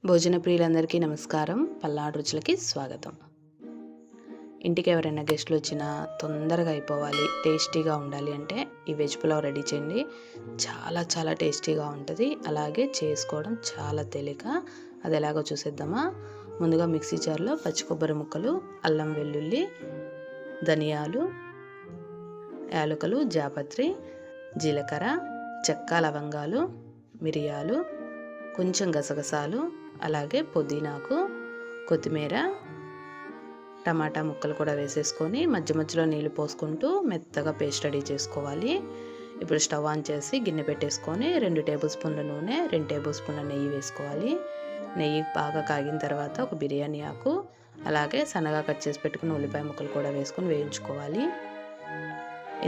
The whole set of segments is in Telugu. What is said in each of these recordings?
భోజన ప్రియులందరికీ నమస్కారం. పల్నాడు రుచులకి స్వాగతం. ఇంటికి ఎవరైనా గెస్టులు వచ్చినా తొందరగా అయిపోవాలి, టేస్టీగా ఉండాలి అంటే ఈ వెజ్ పులావ్ రెడీ చేయండి. చాలా చాలా టేస్టీగా ఉంటుంది. అలాగే చేసుకోవడం చాలా తేలిక. అది ఎలాగో చూసేద్దామా. ముందుగా మిక్సీ జార్లో పచ్చి కొబ్బరి ముక్కలు, అల్లం వెల్లుల్లి, ధనియాలు, యాలకులు, జాపత్రి, జీలకర్ర, చెక్క, లవంగాలు, మిరియాలు, కొంచెం గసగసాలు, అలాగే పుదీనాకు, కొత్తిమీర, టమాటా ముక్కలు కూడా వేసేసుకొని మధ్య మధ్యలో నీళ్ళు పోసుకుంటూ మెత్తగా పేస్ట్ రెడీ చేసుకోవాలి. ఇప్పుడు స్టవ్ ఆన్ చేసి గిన్నె పెట్టేసుకొని 2 టేబుల్ స్పూన్ల నూనె, 2 టేబుల్ స్పూన్ల నెయ్యి వేసుకోవాలి. నెయ్యి బాగా కాగిన తర్వాత ఒక బిర్యానీ ఆకు, అలాగే సన్నగా కట్ చేసి పెట్టుకున్న ఉల్లిపాయ ముక్కలు కూడా వేసుకొని వేయించుకోవాలి.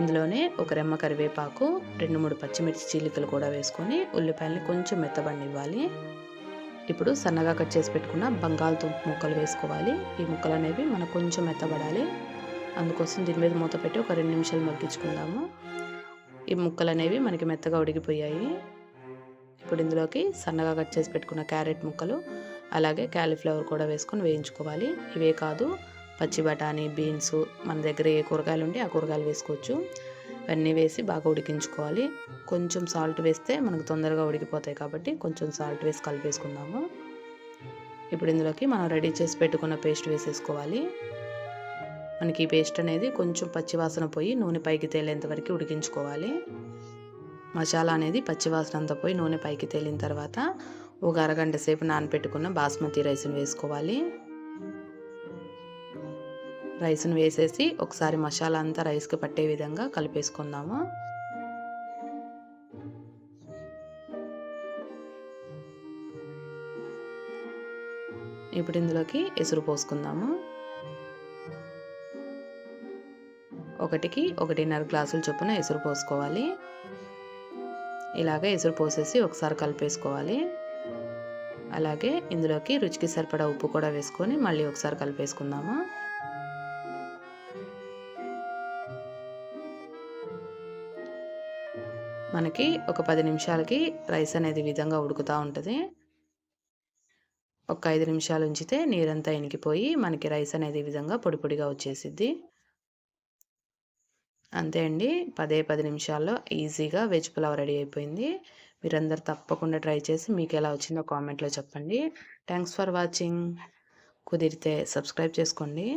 ఇందులోనే ఒక రెమ్మ కరివేపాకు, 2-3 పచ్చిమిర్చి చీలికలు కూడా వేసుకొని ఉల్లిపాయల్ని కొంచెం మెత్తబడనివ్వాలి. ఇప్పుడు సన్నగా కట్ చేసి పెట్టుకున్న బంగాళదుంప ముక్కలు వేసుకోవాలి. ఈ ముక్కలు అనేవి మనకు కొంచెం మెత్తబడాలి. అందుకోసం దీని మీద మూత పెట్టి ఒక 2 నిమిషాలు మగ్గించుకుందాము. ఈ ముక్కలు అనేవి మనకి మెత్తగా ఉడికిపోయాయి. ఇప్పుడు ఇందులోకి సన్నగా కట్ చేసి పెట్టుకున్న క్యారెట్ ముక్కలు, అలాగే క్యాలీఫ్లవర్ కూడా వేసుకొని వేయించుకోవాలి. ఇవే కాదు, పచ్చి బఠానీ, బీన్స్, మన దగ్గర ఏ కూరగాయలు ఉంటే ఆ కూరగాయలు వేసుకోవచ్చు. ఇవన్నీ వేసి బాగా ఉడికించుకోవాలి. కొంచెం సాల్ట్ వేస్తే మనకు తొందరగా ఉడికిపోతాయి కాబట్టి కొంచెం సాల్ట్ వేసి కలిపేసుకుందాము. ఇప్పుడు ఇందులోకి మనం రెడీ చేసి పెట్టుకున్న పేస్ట్ వేసేసుకోవాలి. మనకి ఈ పేస్ట్ అనేది కొంచెం పచ్చివాసన పోయి నూనె పైకి తేలేంత వరకు ఉడికించుకోవాలి. మసాలా అనేది పచ్చివాసన అంతా పోయి నూనె పైకి తేలిన తర్వాత ఒక అరగంట సేపు నానబెట్టుకున్న బాస్మతి రైస్ని వేసుకోవాలి. రైస్ని వేసేసి ఒకసారి మసాలా అంతా రైస్కి పట్టే విధంగా కలిపేసుకుందాము. ఇప్పుడు ఇందులోకి ఎసురు పోసుకుందాము. 1కి 1.5 గ్లాసుల చొప్పున ఎసురు పోసుకోవాలి. ఇలాగే ఎసురు పోసేసి ఒకసారి కలిపేసుకోవాలి. అలాగే ఇందులోకి రుచికి సరిపడా ఉప్పు కూడా వేసుకొని మళ్ళీ ఒకసారి కలిపేసుకుందాము. మనకి ఒక 10 నిమిషాలకి రైస్ అనేది విధంగా ఉడుకుతూ ఉంటుంది. ఒక 5 నిమిషాలు ఉంచితే నీరంతా ఇనికిపోయి మనకి రైస్ అనేది ఈ విధంగా పొడి పొడిగా వచ్చేసిద్ది. అంతే అండి. 10 నిమిషాల్లో ఈజీగా వెజ్ పులావ్ రెడీ అయిపోయింది. మీరందరూ తప్పకుండా ట్రై చేసి మీకు ఎలా వచ్చిందో కామెంట్లో చెప్పండి. Thanks for watching. కుదిరితే సబ్స్క్రైబ్ చేసుకోండి.